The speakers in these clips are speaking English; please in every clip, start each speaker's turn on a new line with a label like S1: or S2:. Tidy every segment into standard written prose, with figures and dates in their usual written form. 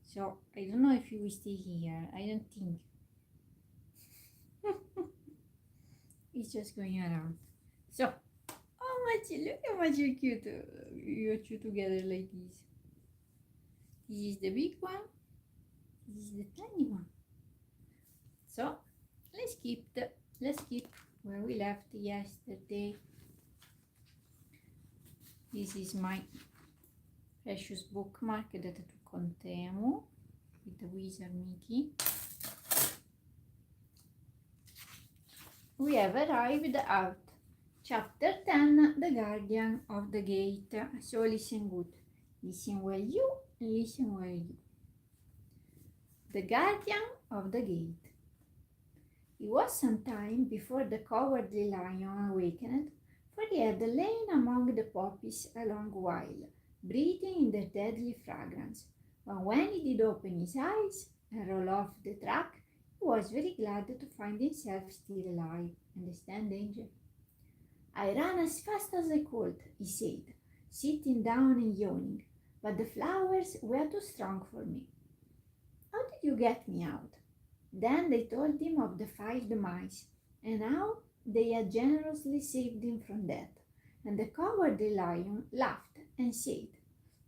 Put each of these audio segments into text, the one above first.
S1: So I don't know if you will stay here. I don't think. It's just going around. So, oh much, look how much you're cute. You two together like this. This is the big one. This is the tiny one. So let's keep where we left yesterday. This is my precious bookmark that took on Temu with the wizard Mickey. We have arrived at chapter 10, The Guardian of the Gate. So listen good. Listen well you, listen well you. The Guardian of the Gate. It was some time before the cowardly lion awakened, for he had lain among the poppies a long while, breathing in their deadly fragrance. But when he did open his eyes and roll off the track, he was very glad to find himself still alive and stand danger. I ran as fast as I could, he said, sitting down and yawning, but the flowers were too strong for me. How did you get me out? Then they told him of the 5 mice, and how they had generously saved him from death. And the cowardly lion laughed and said,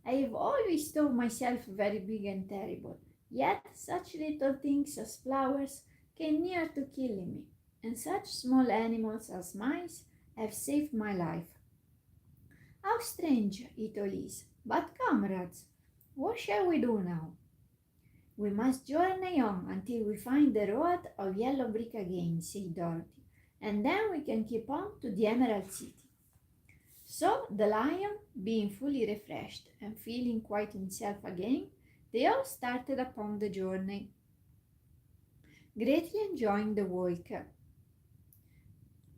S1: I have always thought myself very big and terrible, yet such little things as flowers came near to killing me, and such small animals as mice have saved my life. How strange it all is! But comrades, what shall we do now? We must journey on until we find the road of yellow brick again, said Dorothy, and then we can keep on to the Emerald City. So the lion, being fully refreshed and feeling quite himself again, they all started upon the journey, greatly enjoying the walk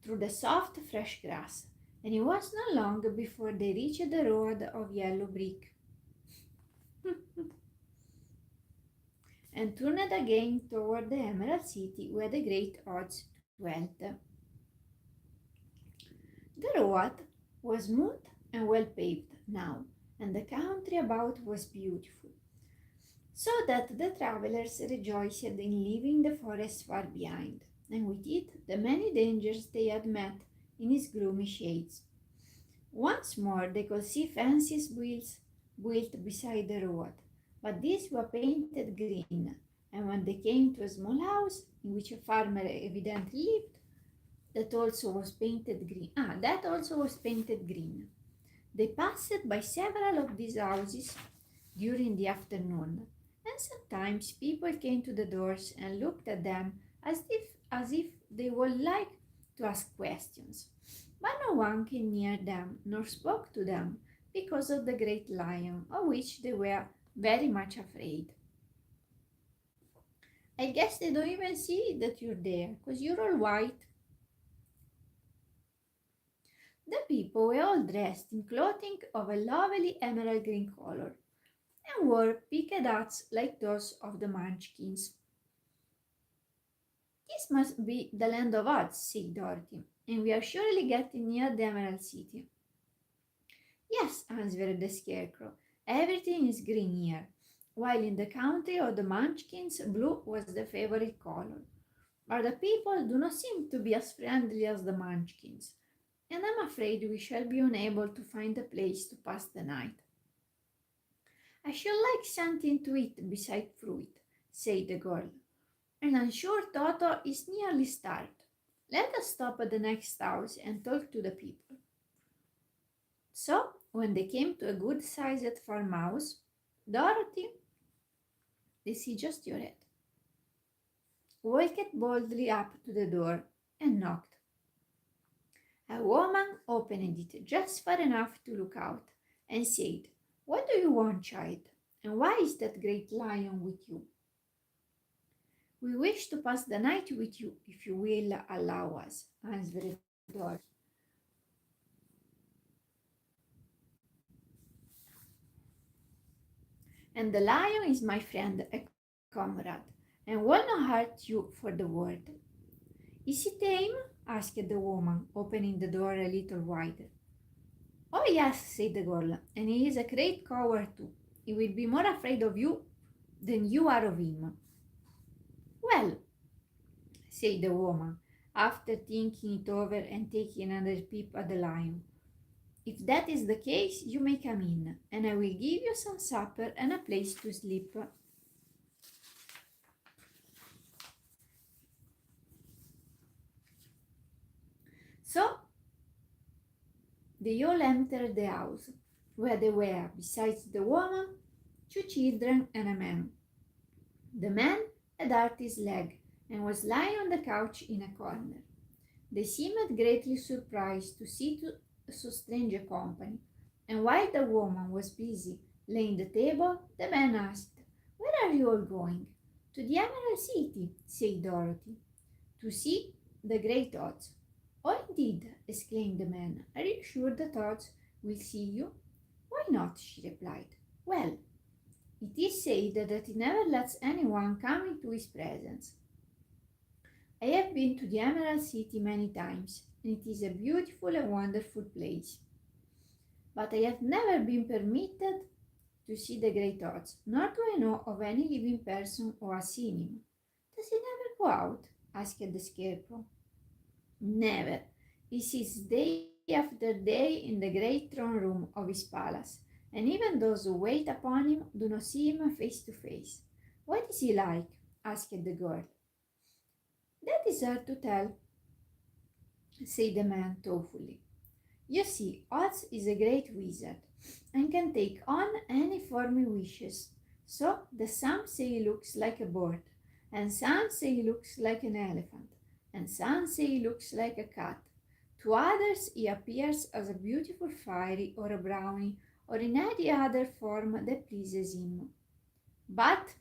S1: through the soft, fresh grass, and it was not long before they reached the road of yellow brick. And turned again toward the Emerald City where the great odds dwelt. The road was smooth and well paved now, and the country about was beautiful, so that the travelers rejoiced in leaving the forest far behind, and with it the many dangers they had met in its gloomy shades. Once more they could see fancy wheels built beside the road, but these were painted green, and when they came to a small house in which a farmer evidently lived, that also was painted green. That also was painted green. They passed by several of these houses during the afternoon, and sometimes people came to the doors and looked at them as if they would like to ask questions. But no one came near them nor spoke to them because of the great lion, of which they were very much afraid. I guess they don't even see that you're there, because you're all white. The people were all dressed in clothing of a lovely emerald green color, and wore peaked hats like those of the Munchkins. This must be the land of Oz, said Dorothy, and we are surely getting near the Emerald City. Yes, answered the Scarecrow, everything is green here, while in the country of the Munchkins blue was the favorite color. But the people do not seem to be as friendly as the Munchkins, and I'm afraid we shall be unable to find a place to pass the night. I should like something to eat beside fruit, said the girl, and I'm sure Toto is nearly starved. Let us stop at the next house and talk to the people. So, when they came to a good-sized farmhouse, Dorothy, this is just your head, walked boldly up to the door and knocked. A woman opened it just far enough to look out and said, What do you want, child? And why is that great lion with you? We wish to pass the night with you, if you will allow us, answered Dorothy. And the lion is my friend, a comrade, and will not hurt you for the world. Is he tame? Asked the woman, opening the door a little wider. Oh yes, said the girl, and he is a great coward too. He will be more afraid of you than you are of him. Well, said the woman, after thinking it over and taking another peep at the lion. If that is the case, you may come in, and I will give you some supper and a place to sleep. So they all entered the house, where there were, besides the woman, two children and a man. The man had hurt his leg and was lying on the couch in a corner. They seemed greatly surprised to see so strange a company, and while the woman was busy laying the table, the man asked, "Where are you all going?" "To the Emerald City," said Dorothy. "To see the great odds." "Oh, indeed!" exclaimed the man. "Are you sure the odds will see you?" "Why not?" she replied. "Well, it is said that he never lets anyone come into his presence. I have been to the Emerald City many times, and it is a beautiful and wonderful place. But I have never been permitted to see the great odds, nor do I know of any living person who has seen him." "Does he never go out?" asked the Scarecrow. "Never. He sits day after day in the great throne room of his palace, and even those who wait upon him do not see him face to face." "What is he like?" asked the girl. "That is hard to tell," said the man thoughtfully. "You see, Oz is a great wizard and can take on any form he wishes. So the some say he looks like a bird, and some say he looks like an elephant, and some say he looks like a cat. To others he appears as a beautiful fairy or a brownie or in any other form that pleases him. But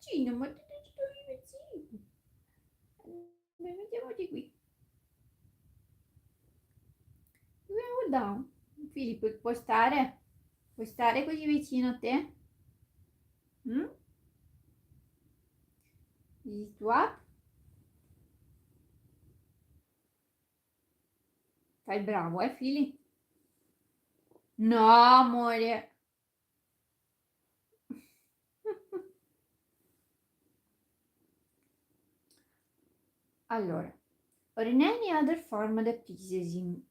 S1: Gino, ma ti devi zitto. Mettiamoti qui. Hold down. Filippo, puoi stare? Puoi stare così vicino a te? Mm? Easy to up. Fai il bravo, Fili? No, amore. Allora, or in any other form that pleases him.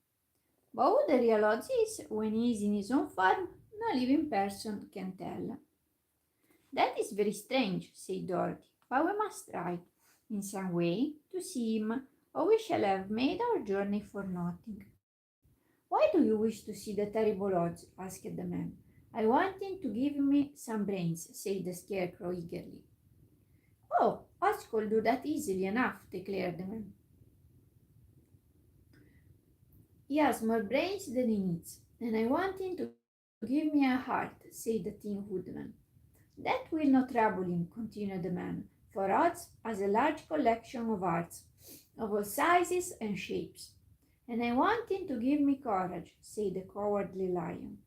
S1: But who the real Oz is when he is in his own form, no living person can tell. "That is very strange," said Dorothy, "but we must try, in some way, to see him, or we shall have made our journey for nothing." "Why do you wish to see the terrible Oz?" asked the man. "I want him to give me some brains," said the Scarecrow eagerly. "Oh, Oz could do that easily enough," declared the man. "He has more brains than he needs, and I want him to give me a heart," said the Tin Woodman. "That will not trouble him," continued the man, "for Oz has a large collection of hearts, of all sizes and shapes. And I want him to give me courage," said the Cowardly Lion.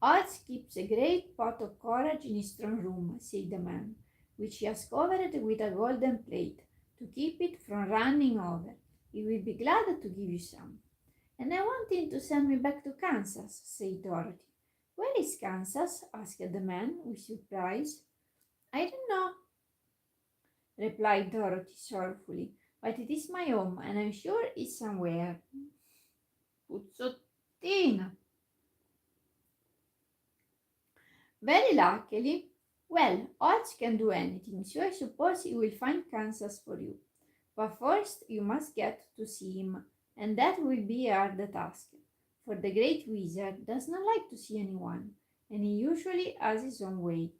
S1: "Oz keeps a great pot of courage in his throne room," said the man, "which he has covered with a golden plate, to keep it from running over. He will be glad to give you some." "And I want him to send me back to Kansas," said Dorothy. "Where is Kansas?" asked the man with surprise. "I don't know," replied Dorothy sorrowfully, "but it is my home, and I'm sure it's somewhere." Puzzottina. "Very luckily. Well, Oz can do anything, so I suppose he will find Kansas for you. But first you must get to see him, and that will be a hard task, for the great wizard does not like to see anyone, and he usually has his own way.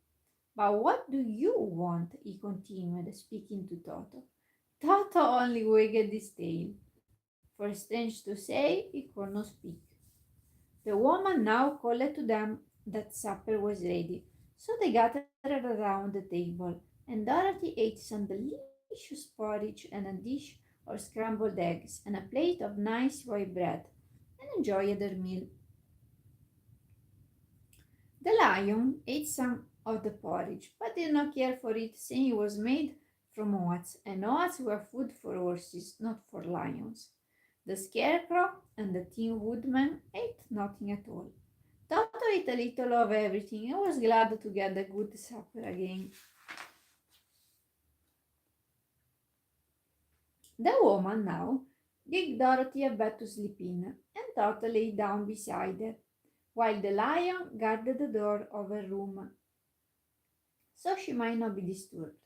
S1: But what do you want?" he continued, speaking to Toto. Toto only wagged his tail, for strange to say, he could not speak. The woman now called to them that supper was ready, so they gathered around the table, and Dorothy ate some delicious porridge and a dish of scrambled eggs and a plate of nice white bread, and enjoyed their meal. The lion ate some of the porridge, but did not care for it, saying it was made from oats, and oats were food for horses, not for lions. The Scarecrow and the Tin Woodman ate nothing at all. Toto ate a little of everything and was glad to get a good supper again. The woman now gave Dorothy a bed to sleep in, and Toto lay down beside her, while the lion guarded the door of her room, so she might not be disturbed.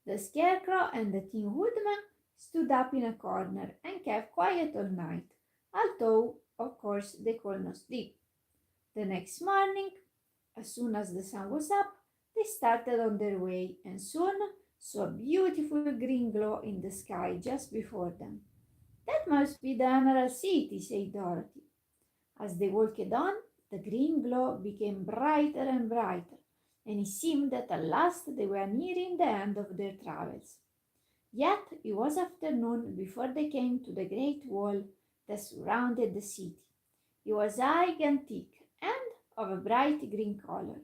S1: The Scarecrow and the Tin Woodman stood up in a corner and kept quiet all night, although, of course, they could not sleep. The next morning, as soon as the sun was up, they started on their way and soon saw a beautiful green glow in the sky just before them. That must be the Emerald City, said Dorothy. As they walked on, the green glow became brighter and brighter, and it seemed that at last they were nearing the end of their travels. Yet it was afternoon before they came to the great wall that surrounded the city. It was high and thick, and of a bright green color.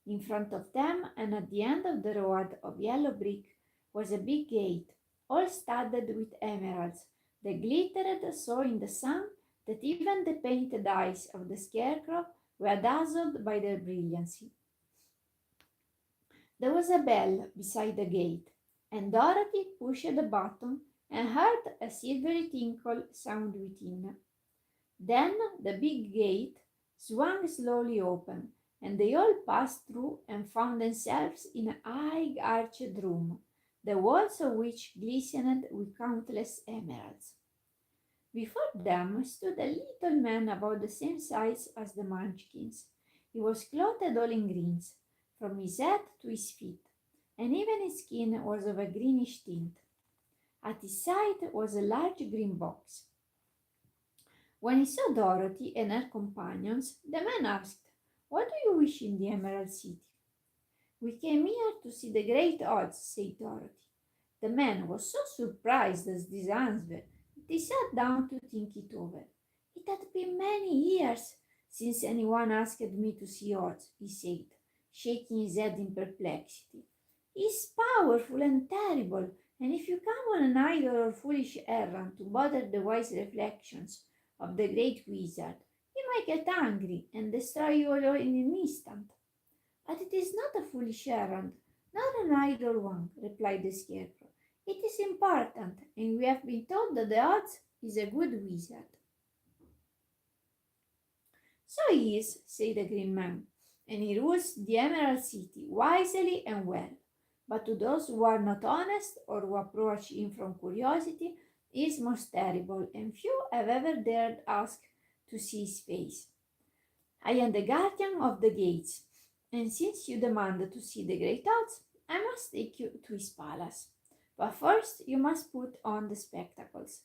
S1: In front of them, and at the end of the road of yellow brick, was a big gate, all studded with emeralds, that glittered so in the sun that even the painted eyes of the Scarecrow were dazzled by their brilliancy. There was a bell beside the gate, and Dorothy pushed the button and heard a silvery tinkle sound within. Then the big gate swung slowly open, and they all passed through and found themselves in a high arched room, the walls of which glistened with countless emeralds. Before them stood a little man about the same size as the Munchkins. He was clothed all in greens, from his head to his feet, and even his skin was of a greenish tint. At his side was a large green box. When he saw Dorothy and her companions, the man asked, "What do you wish in the Emerald City?" "We came here to see the great odds," said Dorothy. The man was so surprised at this answer that he sat down to think it over. "It had been many years since anyone asked me to see odds," he said, shaking his head in perplexity. "He's powerful and terrible, and if you come on an idle or foolish errand to bother the wise reflections of the great wizard, he might get angry and destroy you all in an instant." "But it is not a foolish errand, nor an idle one," replied the Scarecrow. "It is important, and we have been told that the odds is a good wizard." "So he is," said the Green Man, "and he rules the Emerald City wisely and well. But to those who are not honest or who approach him from curiosity, he is most terrible, and few have ever dared ask to see his face. I am the guardian of the gates, and since you demand to see the great odds, I must take you to his palace. But first you must put on the spectacles."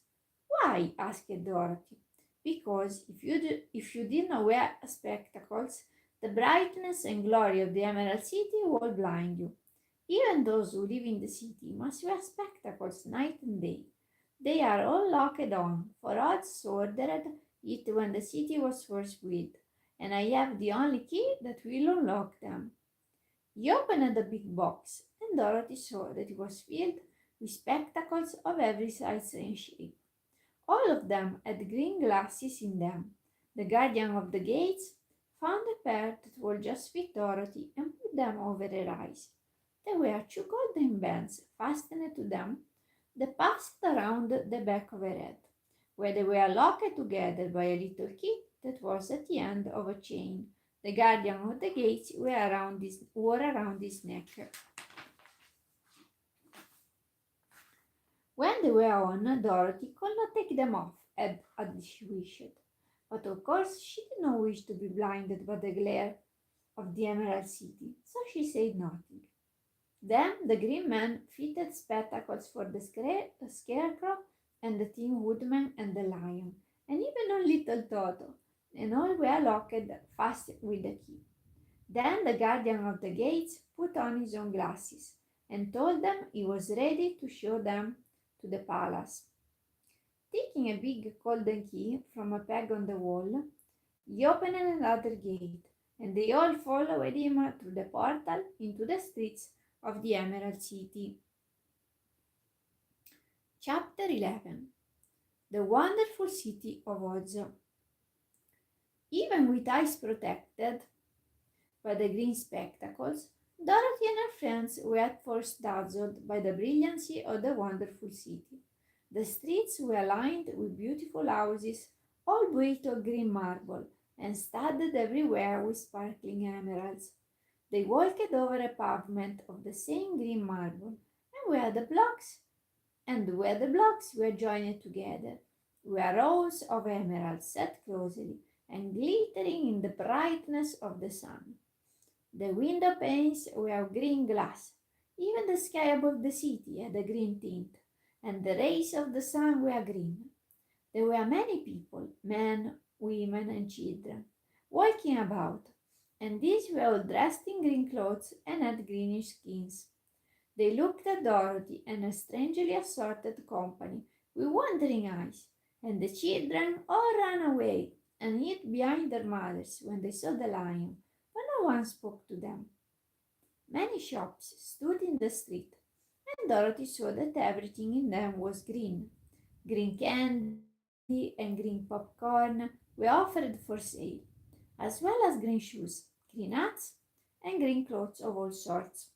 S1: "Why?" asked Dorothy. "Because if you did not wear spectacles, the brightness and glory of the Emerald City will blind you. Even those who live in the city must wear spectacles night and day. They are all locked on, for odds ordered it when the city was first built, and I have the only key that will unlock them." He opened the big box, and Dorothy saw that it was filled with spectacles of every size and shape. All of them had green glasses in them. The guardian of the gates found a pair that would just fit Dorothy and put them over her eyes. There were two golden bands fastened to them that passed around the back of her head, where they were locked together by a little key that was at the end of a chain the guardian of the gates wore around his neck. When they were on, Dorothy could not take them off as she wished, but of course she did not wish to be blinded by the glare of the Emerald City, so she said nothing. Then the Green Man fitted spectacles for the Scarecrow and the Tin Woodman and the Lion, and even on little Toto, and all were locked fast with a key. Then the guardian of the gates put on his own glasses and told them he was ready to show them to the palace. Taking a big golden key from a peg on the wall, he opened another gate, and they all followed him through the portal into the streets of the Emerald City. Chapter 11. The Wonderful City of Oz. Even with eyes protected by the green spectacles, Dorothy and her friends were at first dazzled by the brilliancy of the wonderful city. The streets were lined with beautiful houses, all built of green marble, and studded everywhere with sparkling emeralds. They walked over a pavement of the same green marble, and where the blocks were joined together were rows of emeralds set closely and glittering in the brightness of the sun. The window panes were of green glass. Even the sky above the city had a green tint, and the rays of the sun were green. There were many people, men, women, and children, walking about, and these were all dressed in green clothes and had greenish skins. They looked at Dorothy and her strangely assorted company with wondering eyes, and the children all ran away and hid behind their mothers when they saw the lion, but no one spoke to them. Many shops stood in the street, and Dorothy saw that everything in them was green. Green candy and green popcorn were offered for sale, as well as green shoes, green hats, and green clothes of all sorts.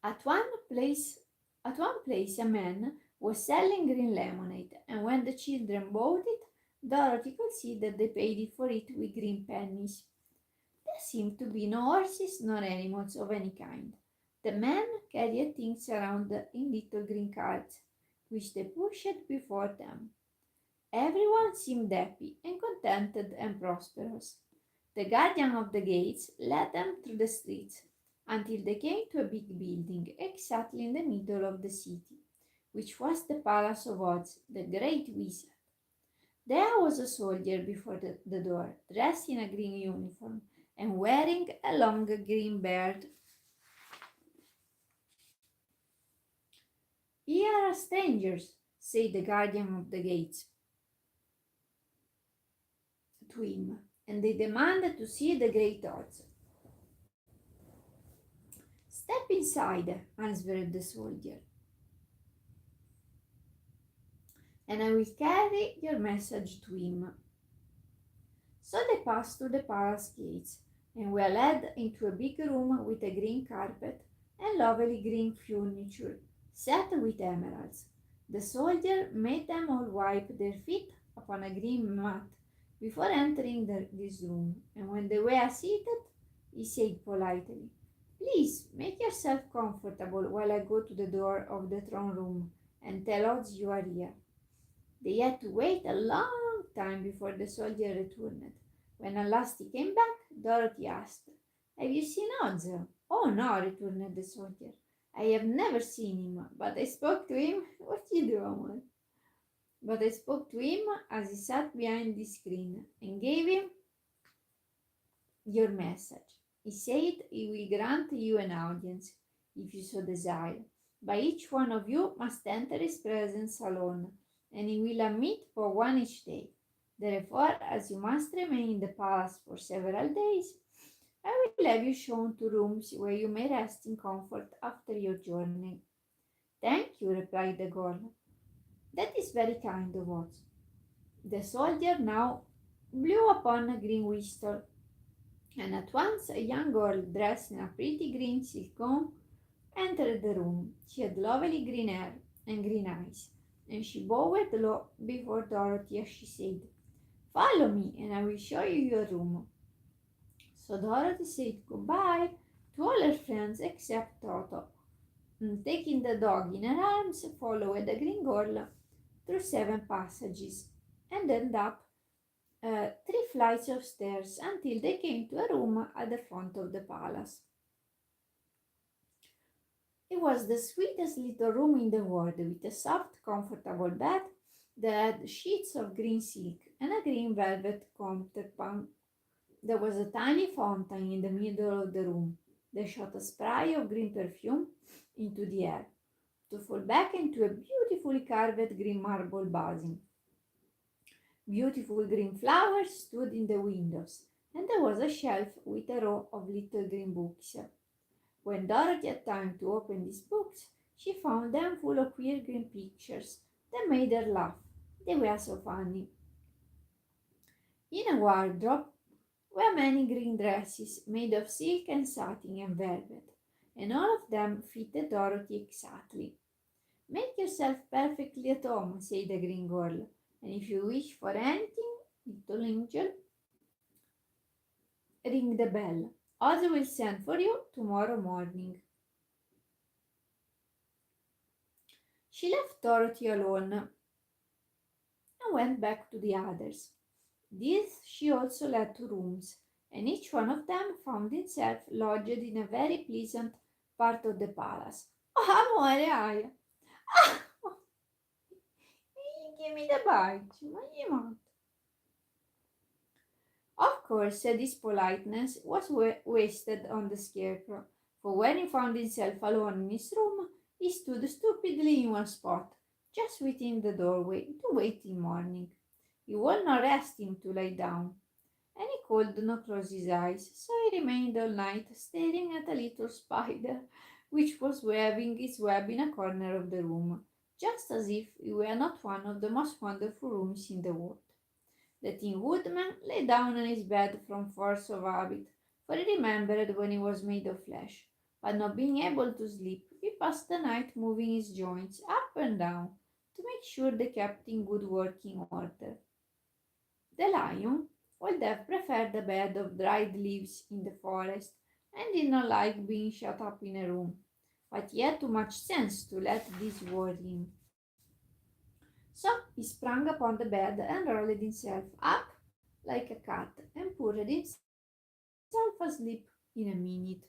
S1: At one place, at one place, a man was selling green lemonade, and when the children bought it, Dorothy could see that they paid for it with green pennies. There seemed to be no horses nor animals of any kind. The men carried things around in little green carts, which they pushed before them. Everyone seemed happy and contented and prosperous. The guardian of the gates led them through the streets until they came to a big building exactly in the middle of the city, which was the Palace of Oz, the Great Wizard. There was a soldier before the door, dressed in a green uniform and wearing a long green beard. "Here are strangers," said the guardian of the gates to him, "and they demand to see the Great Oz." "Step inside," answered the soldier, "and I will carry your message to him." So they passed through the palace gates and were led into a big room with a green carpet and lovely green furniture set with emeralds. The soldier made them all wipe their feet upon a green mat before entering this room, and when they were seated, he said politely, "Please make yourself comfortable while I go to the door of the throne room and tell Oz you are here." They had to wait a long time before the soldier returned. When at last he came back, Dorothy asked, "Have you seen Oz?" "Oh no," returned the soldier. "I have never seen him, but I spoke to him." What you do, Amor? "But I spoke to him as he sat behind the screen and gave him your message. He said he will grant you an audience if you so desire. But each one of you must enter his presence alone, and he will admit for one each day. Therefore, as you must remain in the palace for several days, I will have you shown to rooms where you may rest in comfort after your journey." "Thank you," replied the girl. "That is very kind of us." The soldier now blew upon a green whistle, and at once a young girl dressed in a pretty green silk gown entered the room. She had lovely green hair and green eyes, and she bowed low before Dorothy as she said, "Follow me, and I will show you your room." So Dorothy said goodbye to all her friends except Toto, and taking the dog in her arms, followed the green girl through 7 passages and then up 3 flights of stairs until they came to a room at the front of the palace. It was the sweetest little room in the world, with a soft, comfortable bed that had sheets of green silk and a green velvet counterpane. There was a tiny fountain in the middle of the room that shot a spray of green perfume into the air, to fall back into a beautifully carved green marble basin. Beautiful green flowers stood in the windows, and there was a shelf with a row of little green books. When Dorothy had time to open these books, she found them full of queer green pictures that made her laugh. They were so funny. In a wardrobe were many green dresses made of silk and satin and velvet, and all of them fitted Dorothy exactly. Make yourself perfectly at home, said the green girl, and if you wish for anything, little angel, ring the bell. Ozzy will send for you tomorrow morning. She left Dorothy alone and went back to the others. These she also led to rooms, and each one of them found itself lodged in a very pleasant part of the palace. Oh, amore, Aya! Give me the bite, ma gli Of course, this politeness was wasted on the scarecrow, for when he found himself alone in his room, he stood stupidly in one spot, just within the doorway, to wait till morning. He would not rest him to lie down, and he could not close his eyes, so he remained all night staring at a little spider, which was weaving its web in a corner of the room, just as if it were not one of the most wonderful rooms in the world. The Tin Woodman lay down on his bed from force of habit, for he remembered when he was made of flesh. But not being able to sleep, he passed the night moving his joints up and down to make sure they kept in good working order. The lion would have preferred a bed of dried leaves in the forest and did not like being shut up in a room, but he had too much sense to let this worry him. So he sprang upon the bed and rolled himself up like a cat and purred himself asleep in a minute.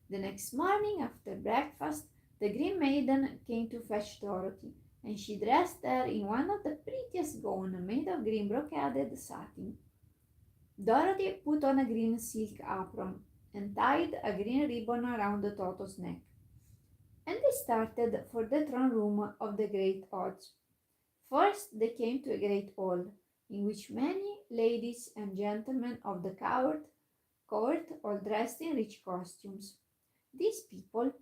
S1: The next morning after breakfast, the Green Maiden came to fetch Dorothy, and she dressed her in one of the prettiest gowns made of green brocaded satin. Dorothy put on a green silk apron and tied a green ribbon around the Toto's neck, and they started for the throne room of the Great Oz. First they came to a great hall, in which many ladies and gentlemen of the court all dressed in rich costumes. These people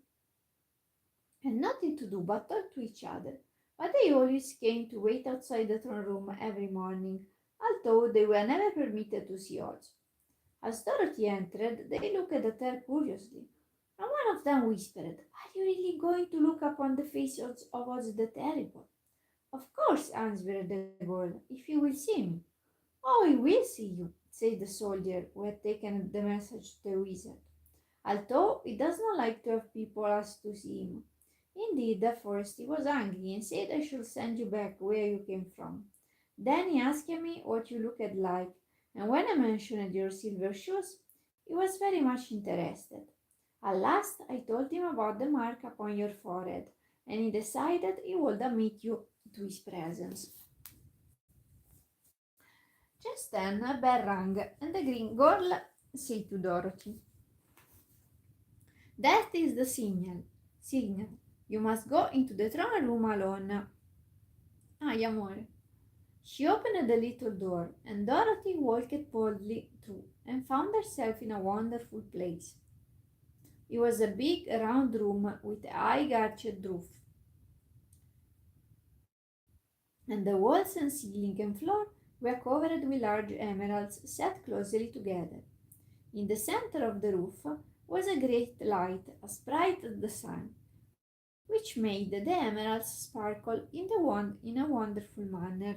S1: had nothing to do but talk to each other, but they always came to wait outside the throne room every morning, although they were never permitted to see Oz. As Dorothy entered, they looked at her curiously, and one of them whispered, "Are you really going to look upon the face of Oz the Terrible?" "Of course," answered the girl, "if you will see me." "Oh, we will see you," said the soldier who had taken the message to the wizard, although he does not like to have people ask to see him. Indeed, at first he was angry and said I should send you back where you came from. Then he asked me what you looked like, and when I mentioned your silver shoes, he was very much interested. At last I told him about the mark upon your forehead, and he decided he would admit you to his presence. Just then a bell rang, and the green girl said to Dorothy, "That is the signal. Signal. You must go into the throne room alone." Ay, amore. She opened the little door, and Dorothy walked boldly through and found herself in a wonderful place. It was a big round room with a high arched roof, and the walls and ceiling and floor were covered with large emeralds set closely together. In the center of the roof was a great light, as bright as the sun, which made the emeralds sparkle in a wonderful manner.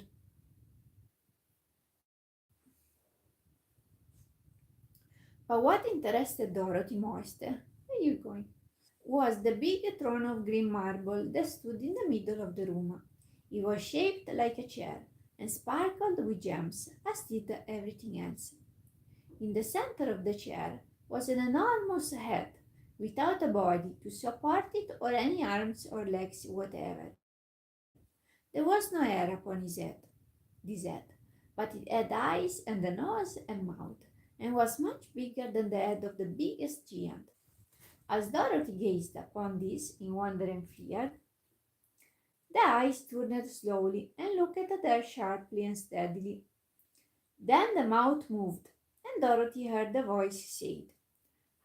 S1: But what interested Dorothy most, where are you going, was the big throne of green marble that stood in the middle of the room. It was shaped like a chair and sparkled with gems, as did everything else. In the center of the chair was an enormous head, without a body to support it or any arms or legs whatever. There was no hair upon this head, but it had eyes and a nose and mouth, and was much bigger than the head of the biggest giant. As Dorothy gazed upon this in wonder and fear, the eyes turned slowly and looked at her sharply and steadily. Then the mouth moved, and Dorothy heard the voice say,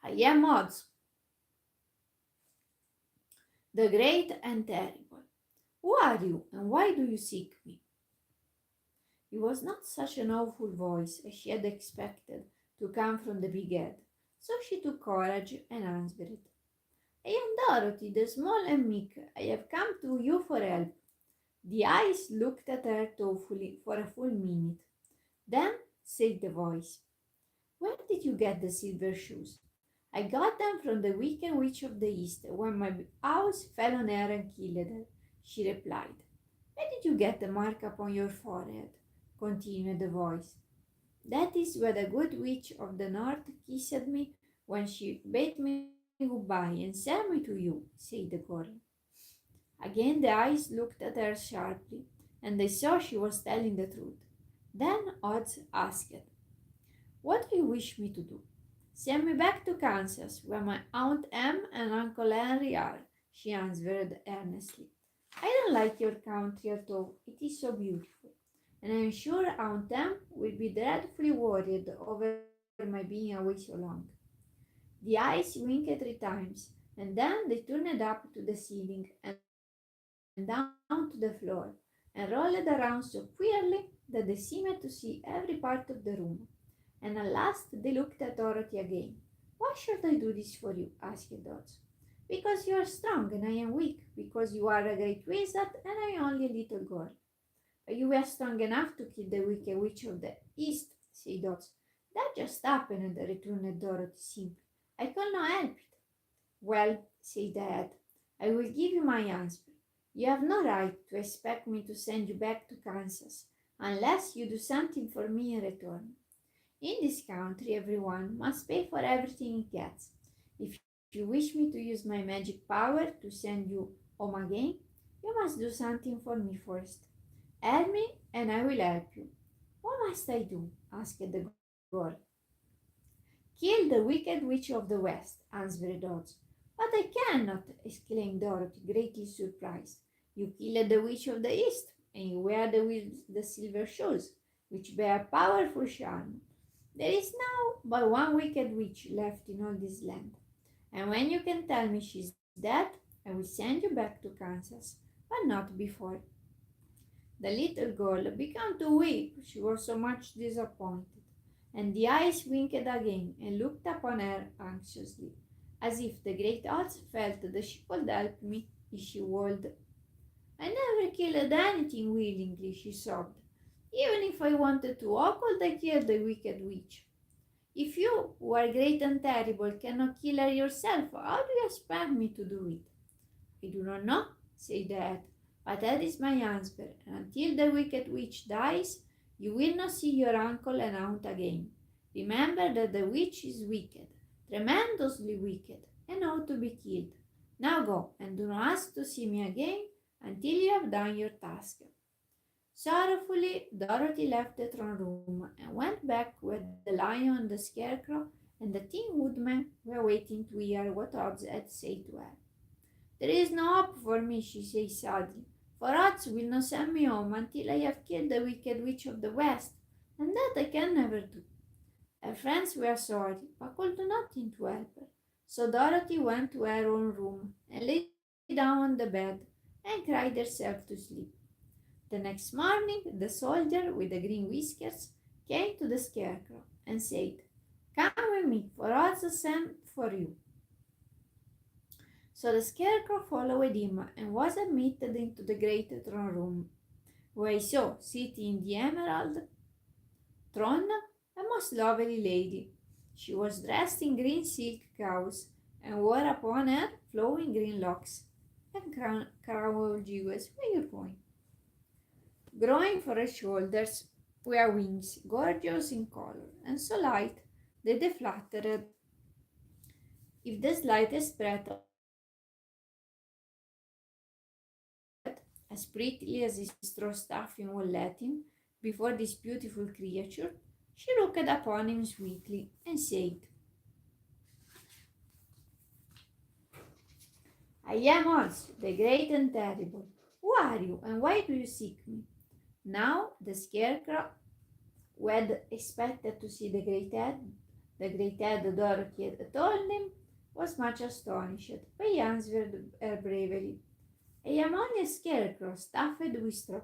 S1: "I am Oz, the great and terrible. Who are you, and why do you seek me?" It was not such an awful voice as she had expected to come from the big head, so she took courage and answered. I am Dorothy, the small and meek. I have come to you for help. The eyes looked at her thoughtfully for a full minute. Then said the voice, where did you get the silver shoes? I got them from the wicked witch of the east when my house fell on her and killed her, she replied. Where did you get the mark upon your forehead? Continued the voice. That is where the good witch of the north kissed me when she bade me goodbye and sent me to you, said the girl. Again the eyes looked at her sharply, and they saw she was telling the truth. Then Oz asked, what do you wish me to do? Send me back to Kansas, where my Aunt Em and Uncle Henry are, she answered earnestly. I don't like your country at all. It is so beautiful, and I am sure Aunt Em will be dreadfully worried over my being away so long. The eyes winked 3 times, and then they turned up to the ceiling and down to the floor, and rolled around so queerly that they seemed to see every part of the room. And at last they looked at Dorothy again. Why should I do this for you? Asked Dot. Because you are strong and I am weak, because you are a great wizard and I am only a little girl. But you were strong enough to kill the wicked witch of the east, said Dot. That just happened, returned Dorothy simply. I could not help it. Well, said the head, I will give you my answer. You have no right to expect me to send you back to Kansas unless you do something for me in return. In this country, everyone must pay for everything he gets. If you wish me to use my magic power to send you home again, you must do something for me first. Help me, and I will help you. What must I do? Asked the girl. Kill the wicked witch of the west, answered Dodge. But I cannot, exclaimed Dorothy, greatly surprised. You killed the witch of the east, and you wear the silver shoes, which bear powerful charm. There is now but one wicked witch left in all this land, and when you can tell me she's dead, I will send you back to Kansas, but not before. The little girl began to weep, she was so much disappointed, and the eyes winked again and looked upon her anxiously, as if the great odds felt that she could help me if she would. I never killed anything willingly, she sobbed. Even if I wanted to, how could I kill the wicked witch? If you, who are great and terrible, cannot kill her yourself, how do you expect me to do it? I do not know, said the head, but that is my answer, and until the wicked witch dies, you will not see your uncle and aunt again. Remember that the witch is wicked, tremendously wicked, and ought to be killed. Now go, and do not ask to see me again until you have done your task. Sorrowfully, Dorothy left the throne room and went back where the lion, the scarecrow, and the tin woodman were waiting to hear what Oz had said to her. There is no hope for me, she said sadly, for Oz will not send me home until I have killed the wicked witch of the west, and that I can never do. Her friends were sorry, but could do nothing to help her. So Dorothy went to her own room and lay down on the bed and cried herself to sleep. The next morning, the soldier with the green whiskers came to the scarecrow and said, come with me, for Oz sent for you. So the scarecrow followed him and was admitted into the great throne room, where he saw, sitting in the emerald throne, a most lovely lady. She was dressed in green silk gauze and wore upon her flowing green locks and crown of jewels. Where are you going? Growing from her shoulders were wings, gorgeous in color, and so light that they fluttered if the slightest breath of wind touched them. But as prettily as his straw stuffing would let him, before this beautiful creature, she looked upon him sweetly and said, I am Oz, the great and terrible. Who are you, and why do you seek me? Now the scarecrow, who had expected to see the great head Dorothy had told him, was much astonished, but he answered her bravely, I am only a scarecrow stuffed with straw.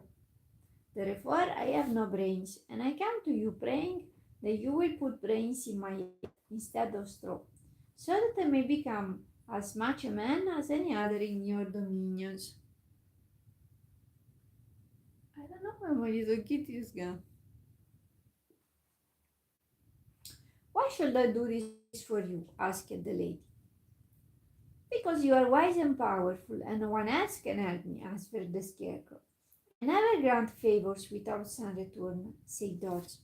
S1: Therefore I have no brains, and I come to you praying that you will put brains in my head instead of straw, so that I may become as much a man as any other in your dominions. I don't know where my little kitty is gone. Why should I do this for you? Asked the lady. Because you are wise and powerful, and no one else can help me, answered the scarecrow. I never grant favors without some return, said Dodge.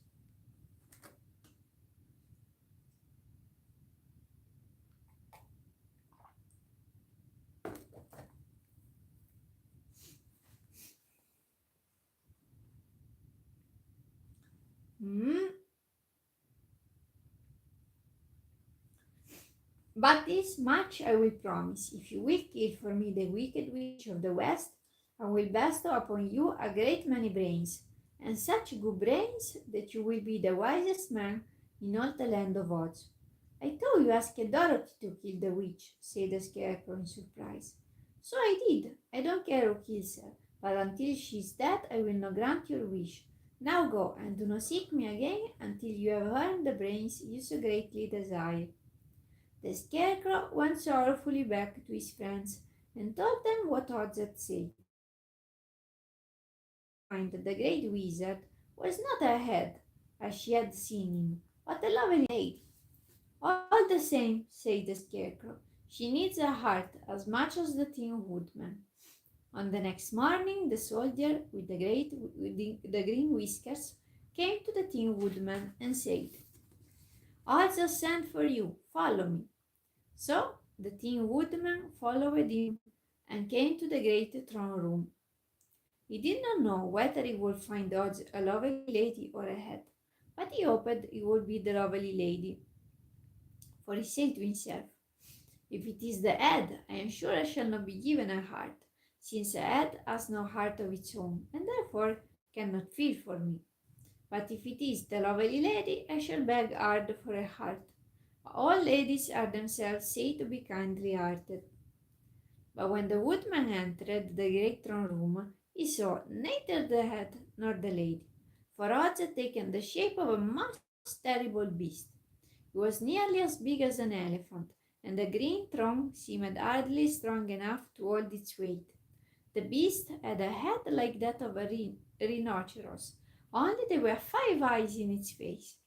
S1: Hmm? But this much I will promise: if you will kill for me the wicked witch of the west, I will bestow upon you a great many brains, and such good brains that you will be the wisest man in all the land of Oz. I thought you asked Dorothy to kill the witch, said the scarecrow in surprise. So I did. I don't care who kills her, but until she is dead, I will not grant your wish. Now go, and do not seek me again until you have earned the brains you so greatly desire. The scarecrow went sorrowfully back to his friends and told them what Oz had said. Find that the great wizard was not a head, as she had seen him, but a lovely lady. All the same, said the scarecrow, she needs a heart as much as the Tin Woodman. On the next morning, the soldier with the green whiskers came to the Tin Woodman and said, Oz has sent for you. Follow me. So the Tin Woodman followed him and came to the great throne room. He did not know whether he would find Oz a lovely lady or a head, but he hoped it would be the lovely lady, for he said to himself, if it is the head, I am sure I shall not be given a heart, since a head has no heart of its own, and therefore cannot feel for me. But if it is the lovely lady, I shall beg hard for a heart. All ladies are themselves said to be kindly hearted. But when the woodman entered the great throne room, he saw neither the head nor the lady, for Oz had taken the shape of a most terrible beast. He was nearly as big as an elephant, and the green throne seemed hardly strong enough to hold its weight. The beast had a head like that of a rhinoceros, only there were 5 eyes in its face.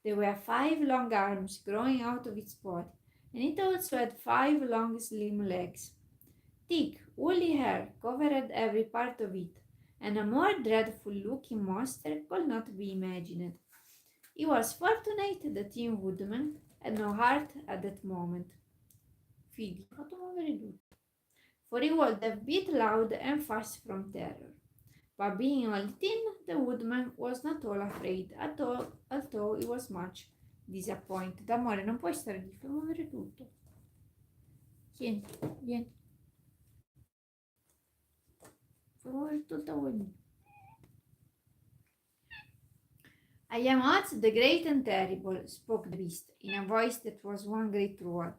S1: There were 5 long arms growing out of its body, and it also had 5 long slim legs. Thick, woolly hair covered every part of it, and a more dreadful looking monster could not be imagined. It was fortunate the Tin Woodman had no heart at that moment. Figli, ho fatto muovere tutto. For he would have beat loud and fast from terror. But being all thin, the woodman was not all afraid at all, although he was much disappointed. Amore, non puoi stare lì, fai muovere tutto. Vieni, vieni, fai muovere tutto voi. I am Oz the Great and Terrible, spoke the beast, in a voice that was one great roar.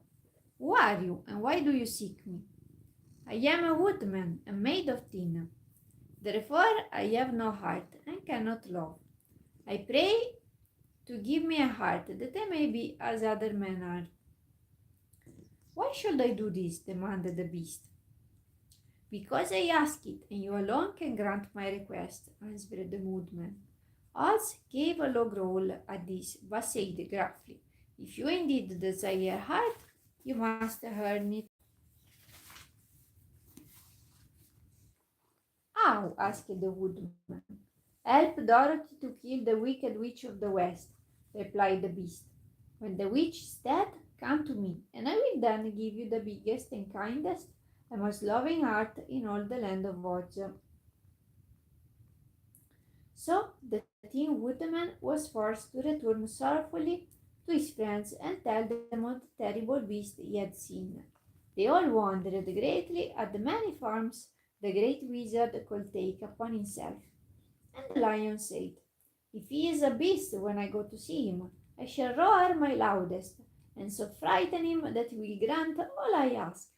S1: Who are you, and why do you seek me? I am a woodman, and made of tin. Therefore I have no heart, and cannot love. I pray to give me a heart, that I may be as other men are. Why should I do this? Demanded the beast. Because I ask it, and you alone can grant my request, answered the woodman. Oz gave a low growl at this, but said gruffly, if you indeed desire a heart, you must earn it. How? Asked the woodman. Help Dorothy to kill the wicked witch of the west, replied the beast. When the witch is dead, come to me, and I will then give you the biggest and kindest and most loving heart in all the land of Oz. So the Tin Woodman was forced to return sorrowfully to his friends and tell them of the terrible beast he had seen. They all wondered greatly at the many forms the great wizard could take upon himself. And the lion said, if he is a beast when I go to see him, I shall roar my loudest, and so frighten him that he will grant all I ask.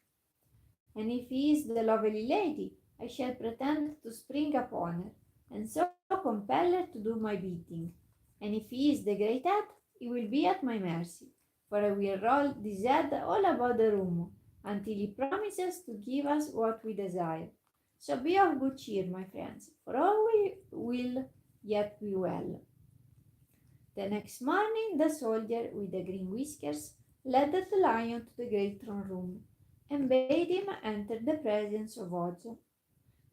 S1: And if he is the lovely lady, I shall pretend to spring upon her, and so compelled to do my bidding. And if he is the great head, he will be at my mercy, for I will roll this head all about the room until he promises to give us what we desire. So be of good cheer, my friends, for all will yet be well. The next morning, the soldier with the green whiskers led the lion to the great throne room and bade him enter the presence of Ozo.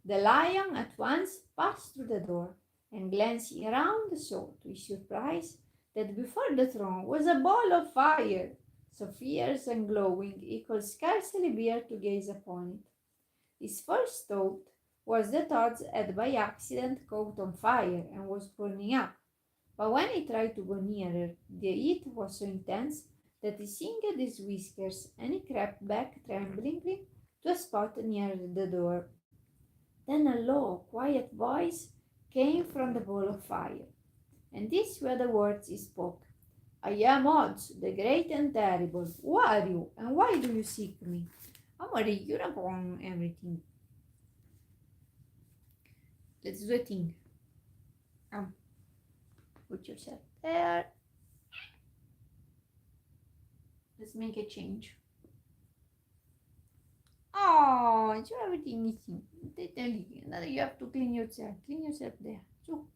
S1: The lion at once passed through the door, and glancing around saw, to his surprise, that before the throne was a ball of fire, so fierce and glowing he could scarcely bear to gaze upon it. His first thought was that Oz had by accident caught on fire and was burning up, but when he tried to go nearer, the heat was so intense that he singered his whiskers and he crept back tremblingly to a spot near the door. Then a low, quiet voice came from the ball of fire, and these were the words he spoke. I am Oz, the great and terrible. Who are you, and why do you seek me? I'm a unicorn, everything. Let's do a thing. Um, put yourself there. Let's make a change. Oh, so everything is in. They tell you. Now you have to clean yourself. Clean yourself there. So,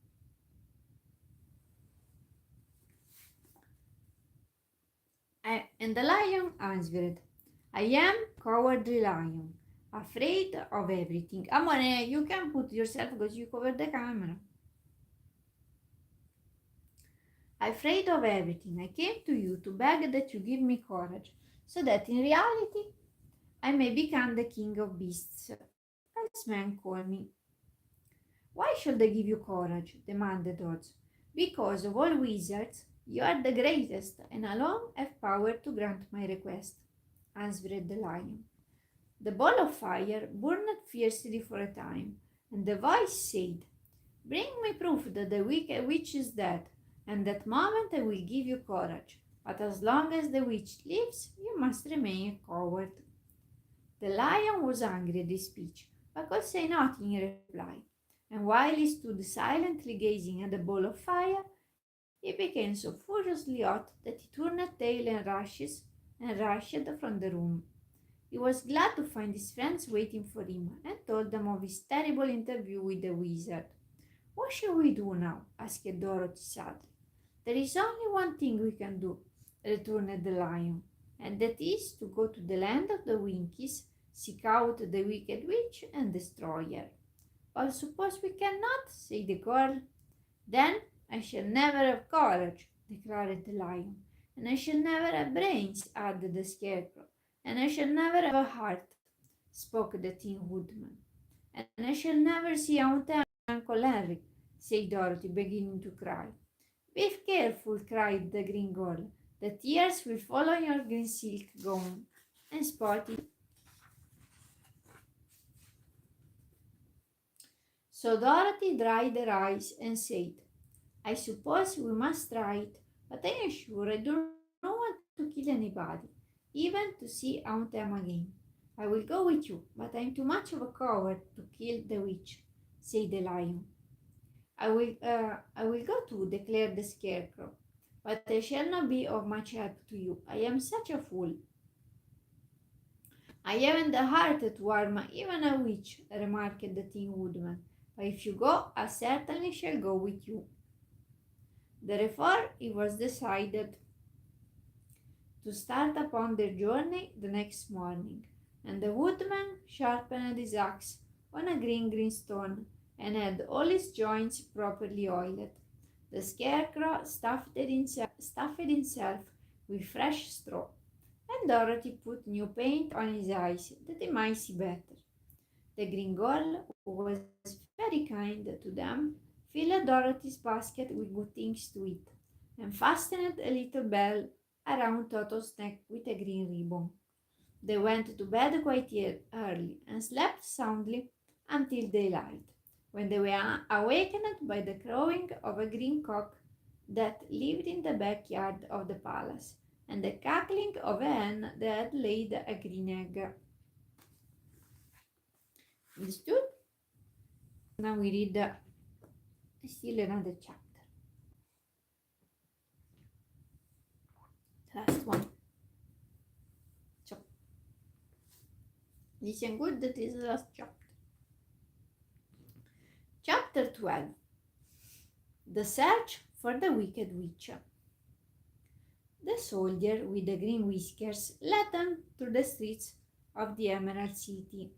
S1: and the lion answered, I am cowardly lion, afraid of everything. Amore, you can put yourself because you cover the camera. Afraid of everything. I came to you to beg that you give me courage, so that in reality I may become the king of beasts, as men call me. Why should I give you courage? Demanded Oz. Because of all wizards, you are the greatest, and alone have power to grant my request, answered the lion. The ball of fire burned fiercely for a time, and the voice said, Bring me proof that the wicked witch is dead, and that moment I will give you courage. But as long as the witch lives, you must remain a coward. The lion was angry at this speech, but could say nothing in reply, and while he stood silently gazing at the ball of fire, he became so furiously hot that he turned tail and rushed from the room. He was glad to find his friends waiting for him and told them of his terrible interview with the wizard. What shall we do now? Asked Dorothy sadly. There is only one thing we can do, returned the lion, and that is to go to the land of the Winkies, seek out the wicked witch, and destroy her. But suppose we cannot, said the girl. Then I shall never have courage, declared the lion, and I shall never have brains, added the scarecrow, and I shall never have a heart, spoke the Tin Woodman, and I shall never see Aunt Emma and Uncle Henry, said Dorothy, beginning to cry. Be careful, cried the green girl. The tears will fall on your green silk gown. And Spotty. So Dorothy dried her eyes and said, I suppose we must try it, but I am sure I don't want to kill anybody, even to see Aunt Em again. I will go with you, but I am too much of a coward to kill the witch, said the lion. I will go too, declared the scarecrow, but I shall not be of much help to you. I am such a fool. I haven't the heart to harm even a witch, remarked the Tin Woodman. But if you go, I certainly shall go with you. Therefore, it was decided to start upon their journey the next morning, and the woodman sharpened his axe on a green stone and had all his joints properly oiled. The scarecrow stuffed himself with fresh straw, and Dorothy put new paint on his eyes that he might see better. The green girl, who was very kind to them, filled Dorothy's basket with good things to eat, and fastened a little bell around Toto's neck with a green ribbon. They went to bed quite early and slept soundly until daylight, when they were awakened by the crowing of a green cock that lived in the backyard of the palace, and the cackling of a hen that had laid a green egg. Understood? Now we read Still another chapter. Last one. So, listen good, that is the last chapter. Chapter 12. The Search for the Wicked Witch. The soldier with the green whiskers led them through the streets of the Emerald City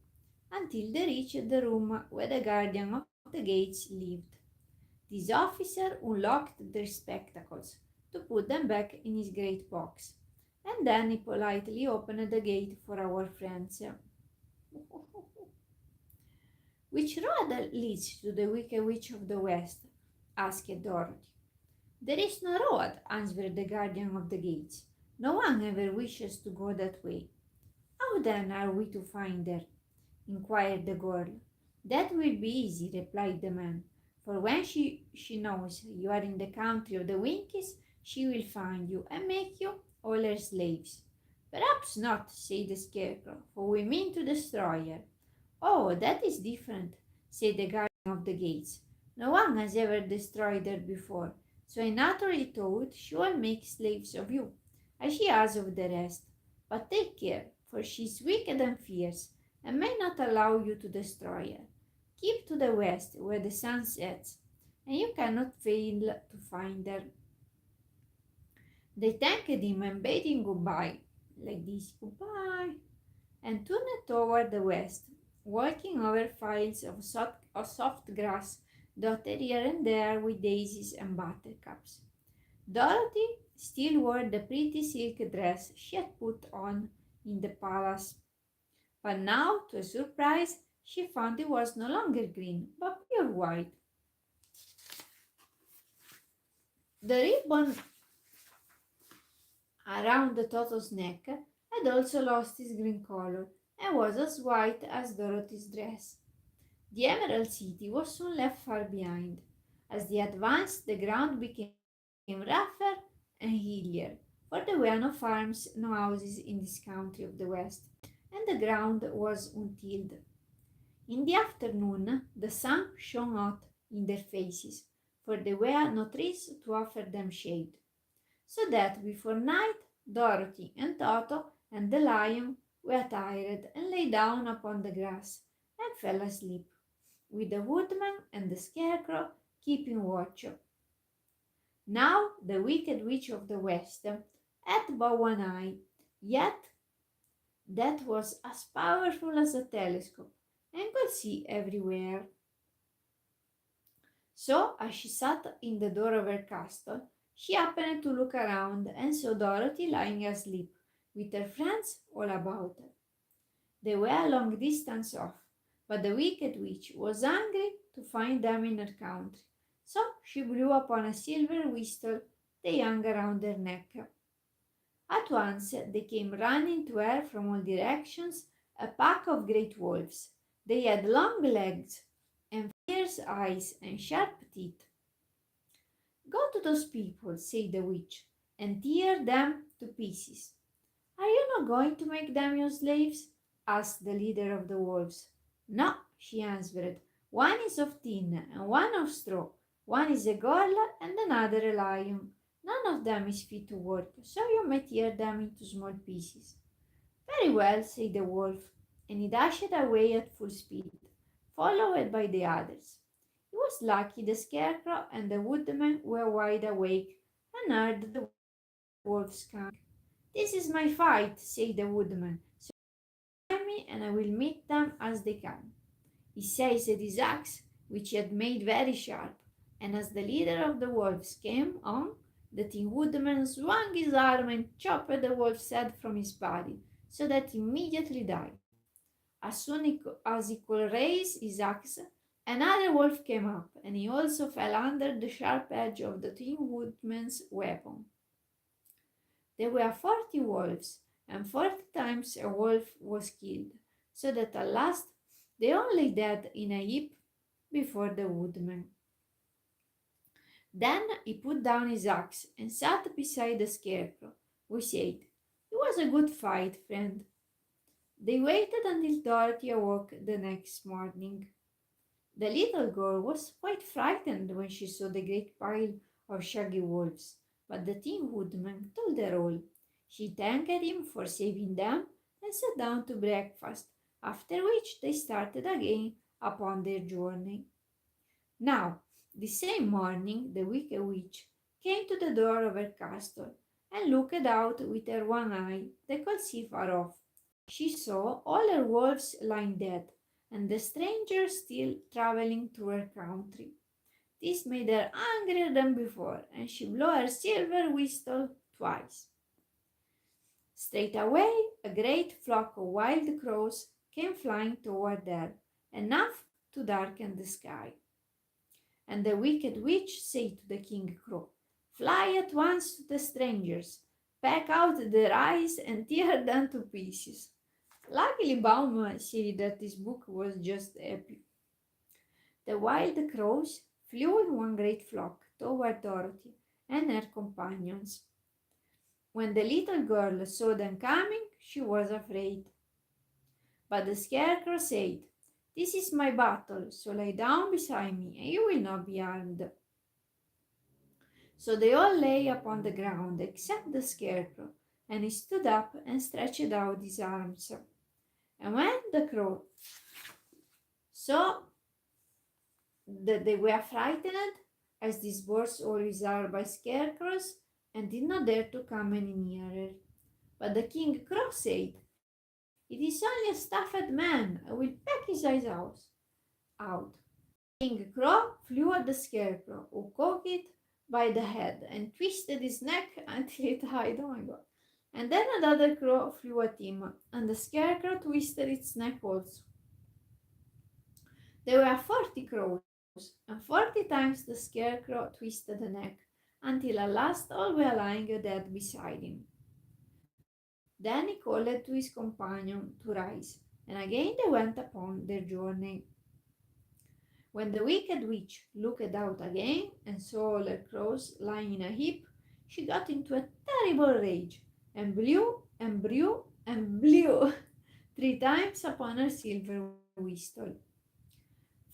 S1: until they reached the room where the guardian of the gates lived. This officer unlocked their spectacles to put them back in his great box, and then he politely opened the gate for our friends. Which road leads to the Wicked Witch of the West? Asked Dorothy. There is no road, answered the guardian of the gates. No one ever wishes to go that way. How then are we to find her? Inquired the girl. That will be easy, replied the man. For when she knows you are in the country of the Winkies, she will find you and make you all her slaves. Perhaps not, said the scarecrow, for we mean to destroy her. Oh, that is different, said the guardian of the gates. No one has ever destroyed her before, so I naturally thought she will make slaves of you, as she has of the rest. But take care, for she is wicked and fierce, and may not allow you to destroy her. Keep to the west, where the sun sets, and you cannot fail to find her. They thanked him and bade him goodbye, like this, goodbye, and turned toward the west, walking over fields of soft grass dotted here and there with daisies and buttercups. Dorothy still wore the pretty silk dress she had put on in the palace, but now, to her surprise, she found it was no longer green, but pure white. The ribbon around the Toto's neck had also lost its green color and was as white as Dorothy's dress. The Emerald City was soon left far behind. As they advanced, the ground became rougher and hillier, for there were no farms, no houses in this country of the West, and the ground was untilled. In the afternoon, the sun shone hot in their faces, for there were no trees to offer them shade, so that before night Dorothy and Toto and the lion were tired and lay down upon the grass and fell asleep, with the woodman and the scarecrow keeping watch. Now the wicked witch of the west had but one eye, yet that was as powerful as a telescope and could see everywhere. So, as she sat in the door of her castle, she happened to look around and saw Dorothy lying asleep, with her friends all about her. They were a long distance off, but the wicked witch was angry to find them in her country, so she blew upon a silver whistle they hung around her neck. At once they came running to her from all directions, a pack of great wolves. They had long legs and fierce eyes and sharp teeth. Go to those people, said the witch, and tear them to pieces. Are you not going to make them your slaves? Asked the leader of the wolves. No, she answered. One is of tin and one of straw. One is a girl and another a lion. None of them is fit to work, so you may tear them into small pieces. Very well, said the wolf, and he dashed away at full speed, followed by the others. It was lucky the scarecrow and the woodman were wide awake and heard the wolves coming. This is my fight, said the woodman, so join me and I will meet them as they come. He seized his axe, which he had made very sharp, and as the leader of the wolves came on, the Tin Woodman swung his arm and chopped the wolf's head from his body, so that he immediately died. As soon as he could raise his axe, another wolf came up, and he also fell under the sharp edge of the Tin Woodman's weapon. There were 40 wolves, and 40 times a wolf was killed, so that at last they all lay dead in a heap before the woodman. Then he put down his axe and sat beside the scarecrow, who said, "It was a good fight, friend." They waited until Dorothy awoke the next morning. The little girl was quite frightened when she saw the great pile of shaggy wolves, but the Tin Woodman told her all. She thanked him for saving them and sat down to breakfast, after which they started again upon their journey. Now, the same morning, the Wicked Witch came to the door of her castle and looked out with her one eye that could see far off. She saw all her wolves lying dead, and the strangers still traveling through her country. This made her angrier than before, and she blew her silver whistle twice. Straightway, a great flock of wild crows came flying toward her, enough to darken the sky. And the wicked witch said to the king crow, "Fly at once to the strangers, peck out their eyes, and tear them to pieces." Luckily, Baum said that this book was just epic. The wild crows flew in one great flock toward Dorothy and her companions. When the little girl saw them coming, she was afraid. But the scarecrow said, "This is my battle, so lie down beside me, and you will not be harmed." So they all lay upon the ground except the scarecrow, and he stood up and stretched out his arms. And when the crow saw that they were frightened, as these birds always are by scarecrows, and did not dare to come any nearer. But the king crow said, "It is only a stuffed man. I will peck his eyes out." King Crow flew at the scarecrow, who caught it by the head and twisted his neck until it died. Oh my god. And then another crow flew at him, and the scarecrow twisted its neck also. There were 40 crows, and 40 times the scarecrow twisted the neck, until at last all were lying dead beside him. Then he called to his companion to rise, and again they went upon their journey. When the wicked witch looked out again and saw all her crows lying in a heap, she got into a terrible rage, and blew 3 times upon her silver whistle.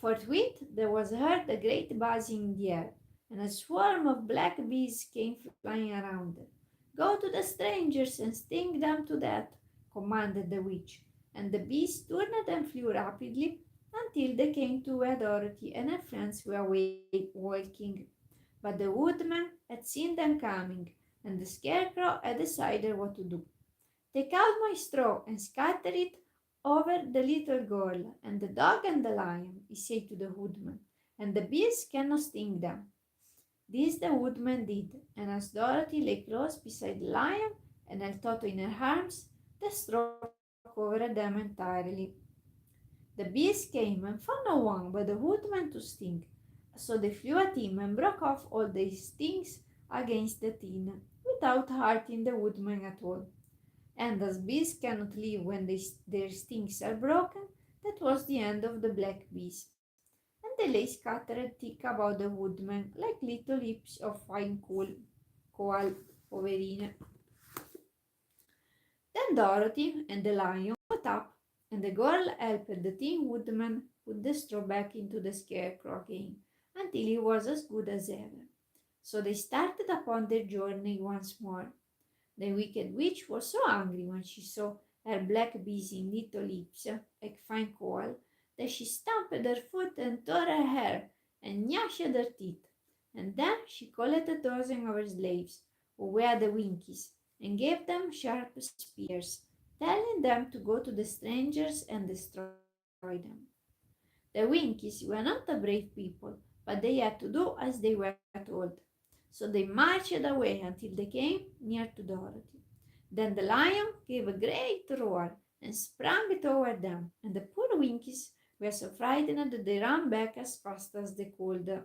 S1: Forthwith there was heard a great buzzing in the air, and a swarm of black bees came flying around her. "Go to the strangers and sting them to death," commanded the witch, and the bees turned and flew rapidly until they came to where Dorothy and her friends were walking. But the woodman had seen them coming, and the scarecrow had decided what to do. "Take out my straw and scatter it over the little girl and the dog and the lion," he said to the woodman, "and the bees cannot sting them." This the woodman did, and as Dorothy lay close beside the lion and held Toto in her arms, the straw covered them entirely. The bees came and found no one but the woodman to sting, so they flew at him and broke off all their stings against the tin, without hurting the woodman at all. And as bees cannot live when their stings are broken, that was the end of the black bees, and they lay scattered thick about the woodman like little heaps of fine coal, poverine. Then Dorothy and the lion got up, and the girl helped the Tin Woodman put the straw back into the scarecrow again, until he was as good as ever. So they started upon their journey once more. The wicked witch was so angry when she saw her black bees in little heaps, like fine coal, that she stamped her foot and tore her hair and gnashed her teeth. And then she called a dozen of her slaves, who were the Winkies, and gave them sharp spears, telling them to go to the strangers and destroy them. The Winkies were not a brave people, but they had to do as they were told. So they marched away until they came near to Dorothy. Then the lion gave a great roar and sprang toward them, and the poor Winkies were so frightened that they ran back as fast as they could.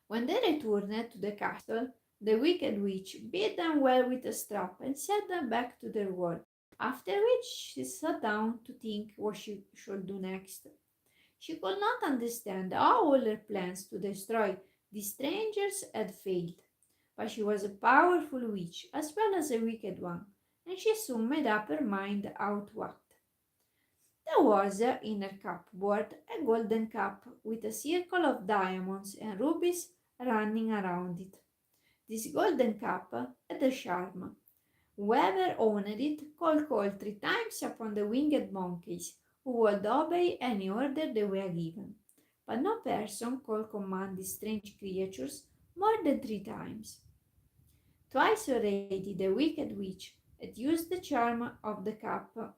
S1: When they returned to the castle, the wicked witch beat them well with a strap and sent them back to their work, after which she sat down to think what she should do next. She could not understand how all her plans to destroy the strangers had failed, but she was a powerful witch as well as a wicked one, and she soon made up her mind how to act. There was in her cupboard a golden cup with a circle of diamonds and rubies running around it. This golden cup had a charm. Whoever owned it could call 3 times upon the winged monkeys, who would obey any order they were given. But no person could command these strange creatures more than 3 times. Twice already the wicked witch had used the charm of the cup.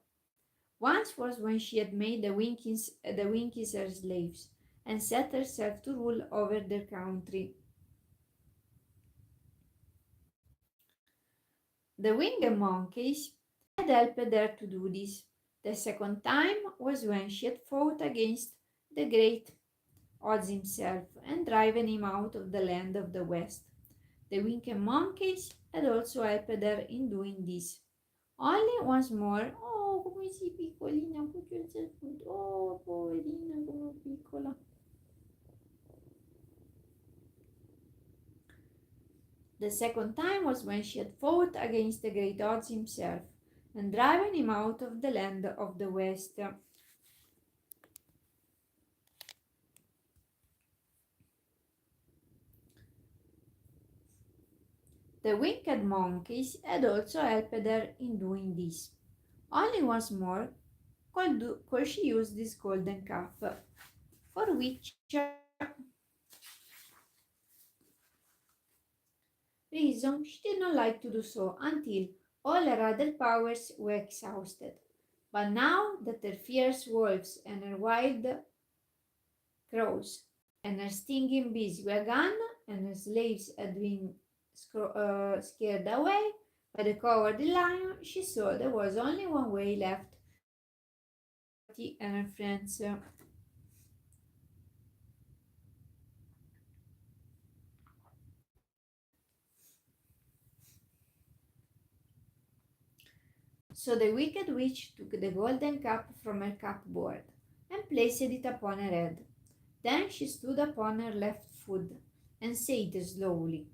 S1: Once was when she had made the Winkies her slaves, and set herself to rule over their country. The winged monkeys had helped her to do this. The second time was when she had fought against the great odds himself and driven him out of the land of the west. The winged monkeys had also helped her in doing this. Only once more, oh, come sei piccolina, put yourself food. Oh, poverina, come piccola. The second time was when she had fought against the great odds himself and driven him out of the land of the west. The wicked monkeys had also helped her in doing this. Only once more could she use this golden cup, for which reason she did not like to do so until all her other powers were exhausted. But now that her fierce wolves and her wild crows and her stinging bees were gone, and her slaves had been scared away by the cowardly lion, she saw there was only one way left to save Dorothy and her friends. So the wicked witch took the golden cup from her cupboard and placed it upon her head. Then she stood upon her left foot and said slowly,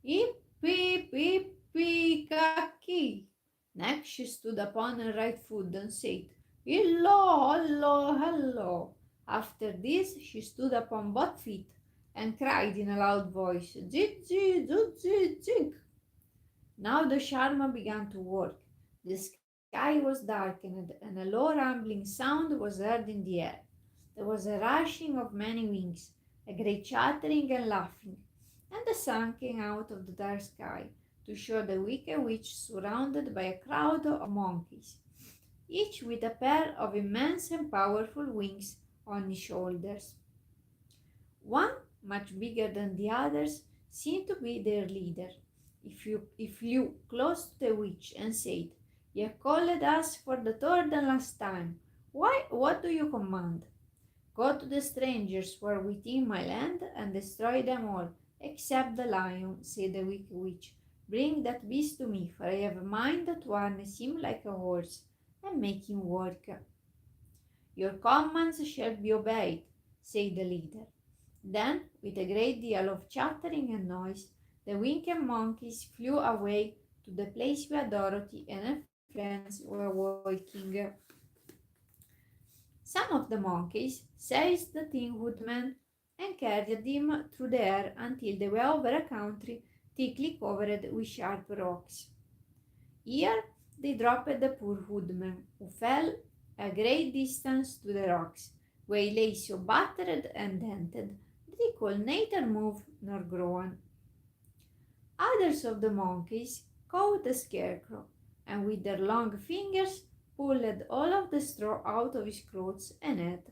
S1: "Hippy, hippy, kaki." Next she stood upon her right foot and said, "Hello, hello, hello." After this she stood upon both feet and cried in a loud voice, "Zig, zig, zig, zig, zig." Now the charm began to work. The sky was darkened, and a low rumbling sound was heard in the air. There was a rushing of many wings, a great chattering and laughing, and the sun came out of the dark sky to show the wicked witch surrounded by a crowd of monkeys, each with a pair of immense and powerful wings on his shoulders. One, much bigger than the others, seemed to be their leader. He flew close to the witch and said, "You called us for the third and last time. What do you command?" "Go to the strangers who are within my land and destroy them all, except the lion," said the wicked witch. "Bring that beast to me, for I have a mind to harness him like a horse and make him work." "Your commands shall be obeyed," said the leader. Then, with a great deal of chattering and noise, the wicked monkeys flew away to the place where Dorothy and her friends were walking. Some of the monkeys seized the Tin Woodman and carried him through the air until they were over a country thickly covered with sharp rocks. Here they dropped the poor woodman, who fell a great distance to the rocks, where he lay so battered and dented that he could neither move nor groan. Others of the monkeys caught the scarecrow, and with their long fingers pulled all of the straw out of his clothes and head.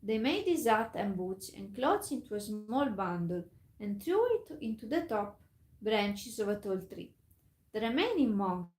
S1: They made his hat and boots and clothes into a small bundle and threw it into the top branches of a tall tree. The remaining monkeys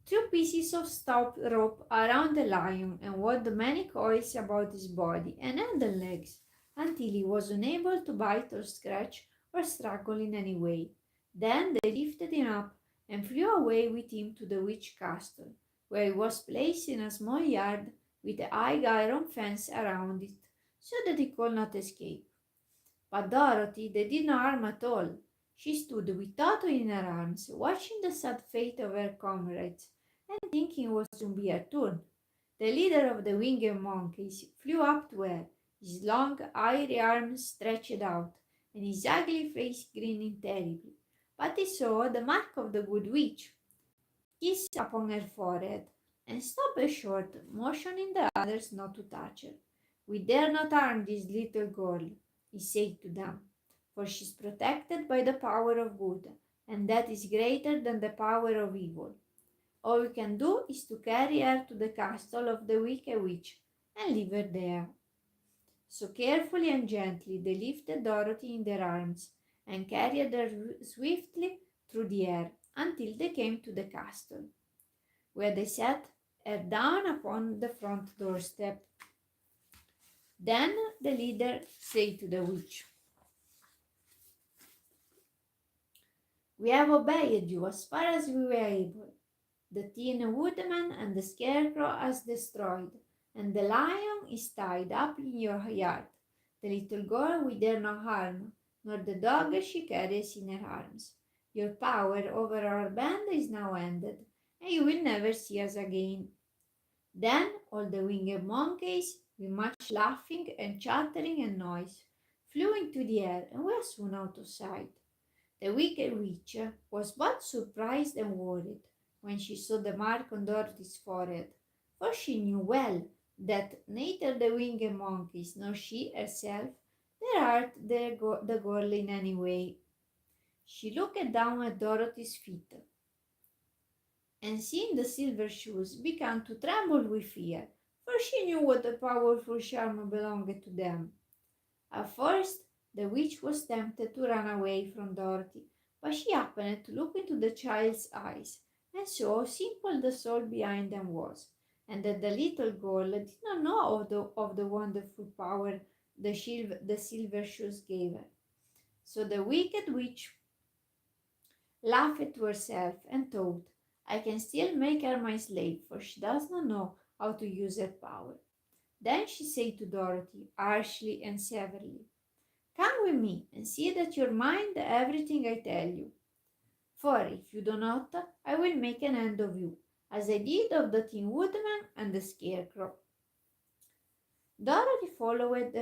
S1: threw pieces of stout rope around the lion and wound many coils about his body and hand and legs until he was unable to bite or scratch or struggle in any way. Then they lifted him up and flew away with him to the witch castle, where he was placed in a small yard with a high iron fence around it, so that he could not escape. But Dorothy they did no harm at all. She stood with Toto in her arms, watching the sad fate of her comrades, and thinking it was to be her turn. The leader of the winged monkeys flew up to her, his long, hairy arms stretched out, and his ugly face grinning terribly. But he saw the mark of the good witch, kiss upon her forehead, and stopped short, motioning the others not to touch her. We dare not harm this little girl, he said to them, for she is protected by the power of good, and that is greater than the power of evil. All we can do is to carry her to the castle of the wicked witch and leave her there. So carefully and gently they lifted Dorothy in their arms and carried her swiftly through the air until they came to the castle, where they sat her down upon the front doorstep. Then the leader said to the witch, "We have obeyed you as far as we were able. The Tin Woodman and the Scarecrow is destroyed, and the lion is tied up in your yard. The little girl we dare not harm, nor the dog she carries in her arms. Your power over our band is now ended, and you will never see us again." Then all the winged monkeys, with much laughing and chattering and noise, flew into the air and were soon out of sight. The wicked witch was both surprised and worried when she saw the mark on Dorothy's forehead, for she knew well that neither the winged monkeys nor she herself dare hurt the girl in any way. She looked down at Dorothy's feet, and seeing the silver shoes began to tremble with fear, for she knew what a powerful charm belonged to them. At first, the witch was tempted to run away from Dorothy, but she happened to look into the child's eyes and saw how simple the soul behind them was, and that the little girl did not know of the wonderful power the silver shoes gave her. So the wicked witch laughed to herself and thought, "I can still make her my slave, for she does not know how to use her power." Then she said to Dorothy, harshly and severely, "Come with me and see that you mind everything I tell you. For if you do not, I will make an end of you, as I did of the Tin Woodman and the Scarecrow." Dorothy followed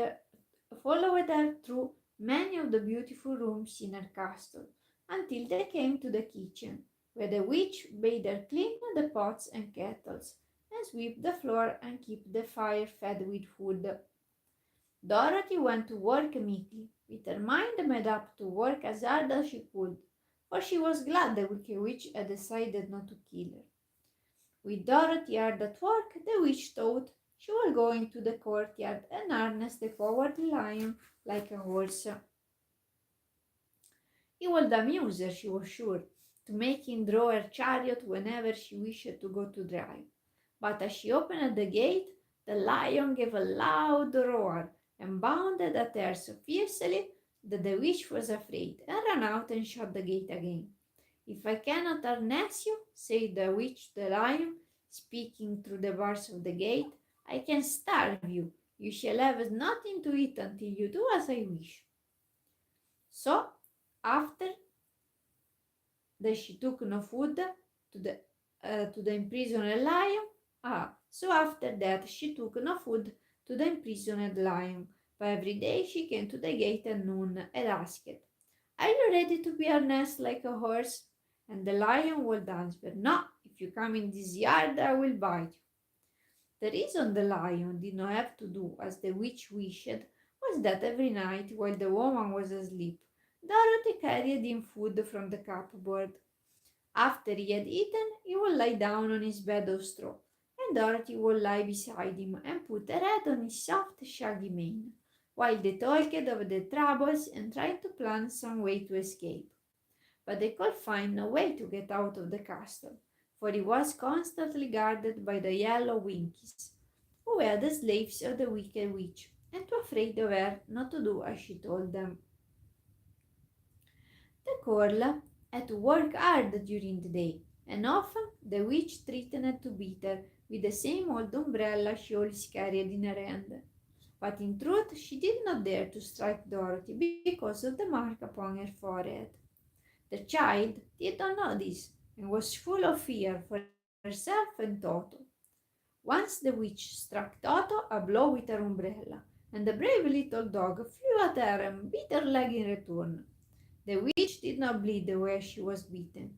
S1: her through many of the beautiful rooms in her castle, until they came to the kitchen, where the witch bade her clean the pots and kettles, and sweep the floor and keep the fire fed with food. Dorothy went to work meekly, with her mind made up to work as hard as she could, for she was glad the wicked witch had decided not to kill her. With Dorothy hard at work, the witch thought she was going to the courtyard and harness the cowardly lion like a horse. It would amuse her, she was sure, to make him draw her chariot whenever she wished to go to drive. But as she opened the gate, the lion gave a loud roar and bounded at her so fiercely that the witch was afraid and ran out and shut the gate again. "If I cannot harness you," said the witch to the lion, speaking through the bars of the gate, "I can starve you. You shall have nothing to eat until you do as I wish." So, after that she took no food to the imprisoned lion. So after that she took no food to the imprisoned lion, but every day she came to the gate at noon and asked, "Are you ready to be harnessed like a horse?" And the lion would answer, "No, if you come in this yard, I will bite you." The reason the lion did not have to do as the witch wished was that every night, while the woman was asleep, Dorothy carried him food from the cupboard. After he had eaten, he would lie down on his bed of straw, and Dorothy would lie beside him and put her head on his soft, shaggy mane, while they talked of their troubles and tried to plan some way to escape. But they could find no way to get out of the castle, for it was constantly guarded by the yellow Winkies, who were the slaves of the wicked witch, and too afraid of her not to do as she told them. The girl had to work hard during the day, and often the witch threatened to beat her with the same old umbrella she always carried in her hand. But in truth she did not dare to strike Dorothy because of the mark upon her forehead. The child did not know this and was full of fear for herself and Toto. Once the witch struck Toto a blow with her umbrella, and the brave little dog flew at her and bit her leg in return. The witch did not bleed where she was bitten,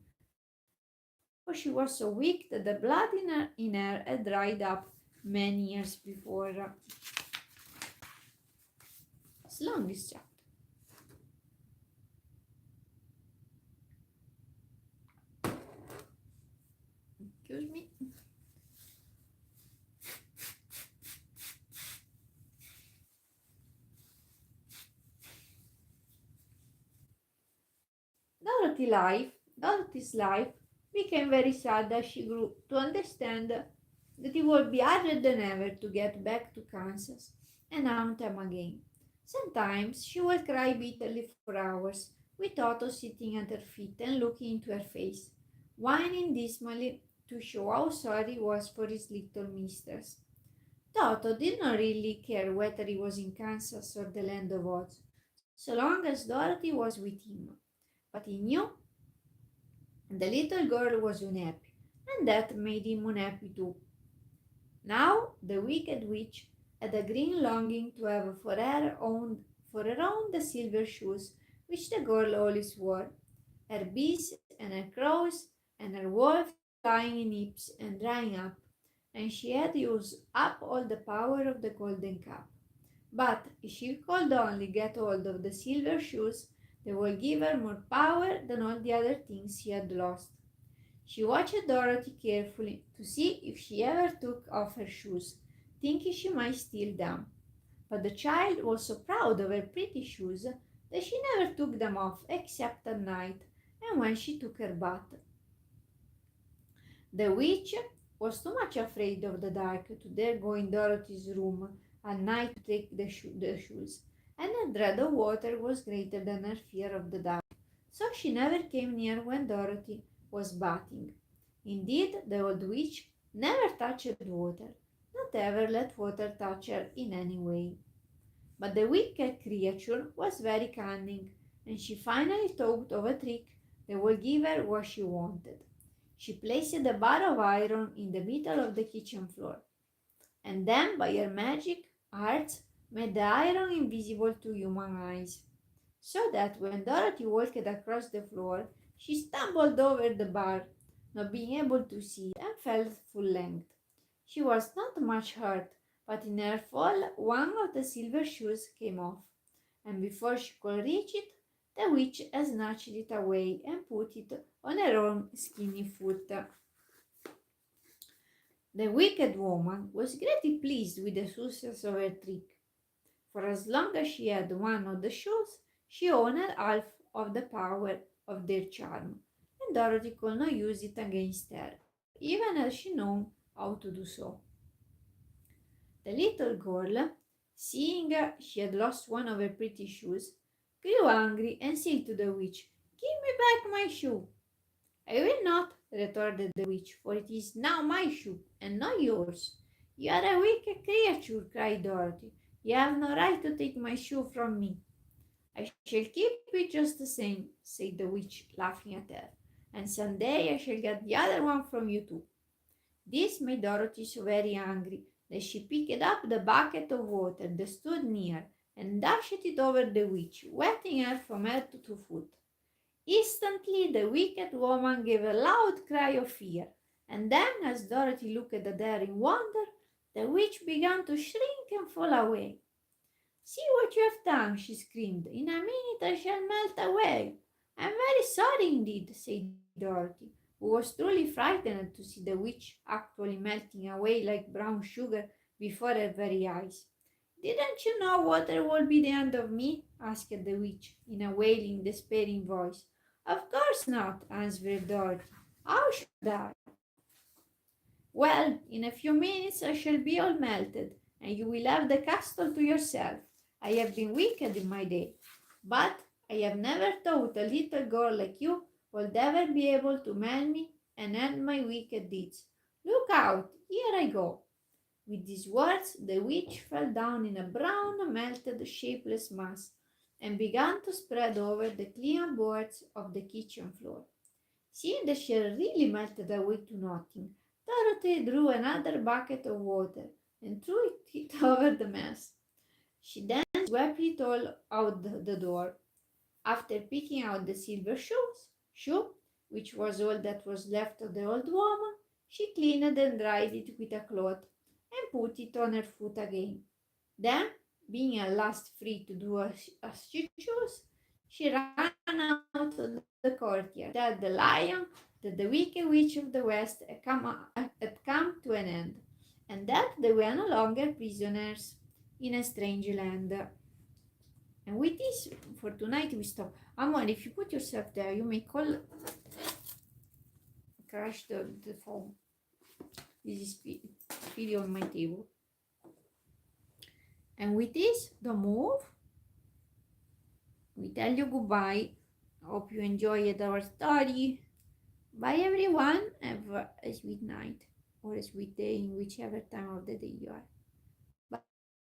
S1: for she was so weak that the blood in her had dried up many years before. It's long this chapter. Excuse me. Dorothy's life became very sad as she grew to understand that it would be harder than ever to get back to Kansas and hunt them again. Sometimes she would cry bitterly for hours, with Otto sitting at her feet and looking into her face, whining dismally to show how sorry he was for his little mistress. Toto did not really care whether he was in Kansas or the land of Oz, so long as Dorothy was with him. But he knew the little girl was unhappy, and that made him unhappy too. Now the wicked witch had a green longing to have for her own the silver shoes which the girl always wore, her bees and her crows and her wool flying in heaps and drying up, and she had used up all the power of the golden cup. But if she could only get hold of the silver shoes, they would give her more power than all the other things she had lost. She watched Dorothy carefully to see if she ever took off her shoes, thinking she might steal them. But the child was so proud of her pretty shoes that she never took them off except at night and when she took her bath. The witch was too much afraid of the dark to dare go in Dorothy's room at night to take the shoes, and her dread of water was greater than her fear of the dark, so she never came near when Dorothy was bathing. Indeed, the old witch never touched water, not ever let water touch her in any way. But the wicked creature was very cunning, and she finally thought of a trick that would give her what she wanted. She placed a bar of iron in the middle of the kitchen floor, and then by her magic arts made the iron invisible to human eyes, so that when Dorothy walked across the floor, she stumbled over the bar, not being able to see it, and fell full length. She was not much hurt, but in her fall one of the silver shoes came off, and before she could reach it, the witch had snatched it away and put it on her own skinny foot. The wicked woman was greatly pleased with the success of her trick, for as long as she had one of the shoes, she owned half of the power of their charm, and Dorothy could not use it against her, even as she knew how to do so. The little girl, seeing she had lost one of her pretty shoes, grew angry and said to the witch, "Give me back my shoe." "I will not," retorted the witch, "for it is now my shoe, and not yours." "You are a wicked creature," cried Dorothy. "You have no right to take my shoe from me." "I shall keep it just the same," said the witch, laughing at her, "and some day I shall get the other one from you too." This made Dorothy so very angry that she picked up the bucket of water that stood near and dashed it over the witch, wetting her from head to foot. Instantly the wicked woman gave a loud cry of fear, and then, as Dorothy looked at her in wonder, the witch began to shrink and fall away. "See what you have done!" she screamed. "In a minute I shall melt away." "I am very sorry indeed," said Dorothy, who was truly frightened to see the witch actually melting away like brown sugar before her very eyes. "Didn't you know water would be the end of me?" asked the witch in a wailing, despairing voice. "Of course not," answered Dorothy. "How should I?" "Well, in a few minutes I shall be all melted, and you will have the castle to yourself. I have been wicked in my day, but I have never thought a little girl like you would ever be able to mend me and end my wicked deeds. Look out, here I go." With these words, the witch fell down in a brown, melted, shapeless mass, and began to spread over the clean boards of the kitchen floor. Seeing the shell really melted away to nothing, Dorothy drew another bucket of water and threw it over the mess. She then swept it all out the door. After picking out the silver shoe, which was all that was left of the old woman, she cleaned and dried it with a cloth and put it on her foot again. Then, being at last free to do as she chose, she ran out of the courtyard to tell the lion that the wicked witch of the west had come to an end, and that they were no longer prisoners in a strange land. And with this, for tonight, we stop. Amor, if you put yourself there, you may crash the phone. This is Phily on my table. And with this, don't move. We tell you goodbye. Hope you enjoyed our story. Bye everyone. Have a sweet night or a sweet day in whichever time of the day you are.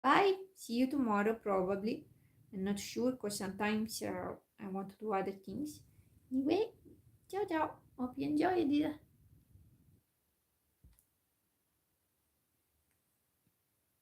S1: Bye. See you tomorrow probably. I'm not sure because sometimes I want to do other things. Anyway, ciao ciao. Hope you enjoyed it.